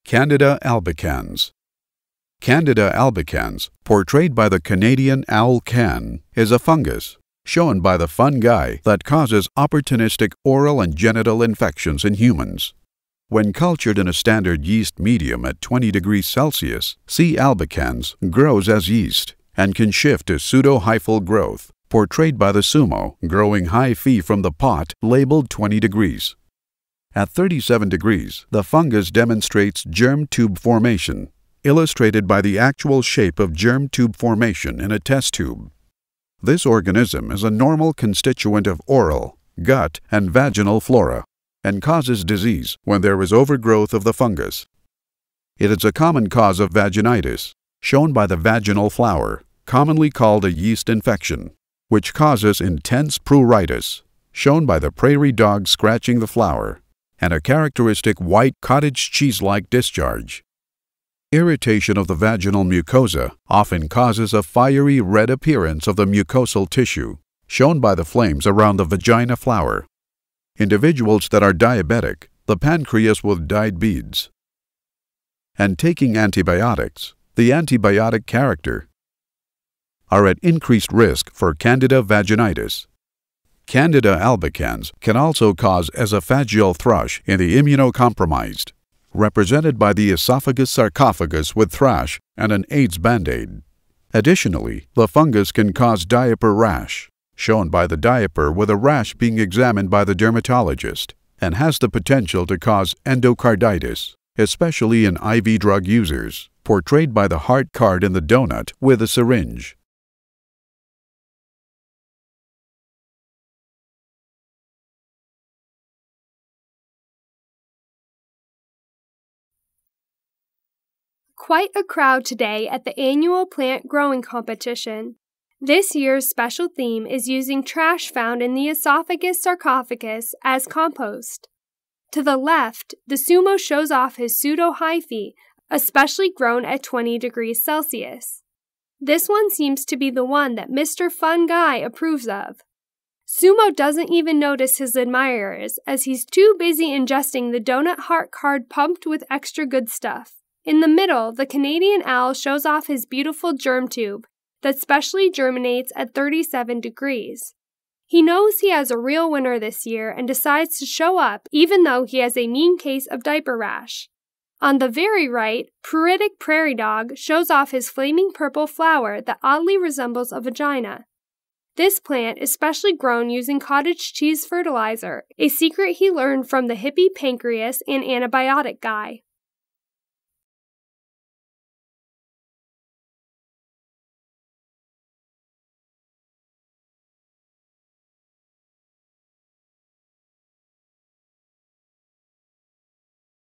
Candida albicans. Candida albicans, portrayed by the Canadian owl can, is a fungus, shown by the fungi that causes opportunistic oral and genital infections in humans. When cultured in a standard yeast medium at 20 degrees Celsius, C. albicans grows as yeast and can shift to pseudohyphal growth, portrayed by the sumo growing hyphae from the pot labeled 20 degrees. At 37 degrees, the fungus demonstrates germ tube formation, illustrated by the actual shape of germ tube formation in a test tube. This organism is a normal constituent of oral, gut, and vaginal flora, and causes disease when there is overgrowth of the fungus. It is a common cause of vaginitis, shown by the vaginal flower, commonly called a yeast infection, which causes intense pruritus, shown by the prairie dog scratching the flower, and a characteristic white cottage cheese-like discharge. Irritation of the vaginal mucosa often causes a fiery red appearance of the mucosal tissue, shown by the flames around the vagina flower. Individuals that are diabetic, the pancreas with dyed beads. And taking antibiotics, the antibiotic character, are at increased risk for Candida vaginitis. Candida albicans can also cause esophageal thrush in the immunocompromised, represented by the esophagus sarcophagus with thrush and an AIDS band-aid. Additionally, the fungus can cause diaper rash, shown by the diaper with a rash being examined by the dermatologist, and has the potential to cause endocarditis, especially in IV drug users, portrayed by the heart card in the donut with a syringe. Quite a crowd today at the annual plant growing competition. This year's special theme is using trash found in the esophagus sarcophagus as compost. To the left, the sumo shows off his pseudohyphae, especially grown at 20 degrees Celsius. This one seems to be the one that Mr. Fun Guy approves of. Sumo doesn't even notice his admirers, as he's too busy ingesting the donut heart card pumped with extra good stuff. In the middle, the Canadian owl shows off his beautiful germ tube that specially germinates at 37 degrees. He knows he has a real winner this year and decides to show up even though he has a mean case of diaper rash. On the very right, pruritic prairie dog shows off his flaming purple flower that oddly resembles a vagina. This plant is specially grown using cottage cheese fertilizer, a secret he learned from the hippie pancreas and antibiotic guy.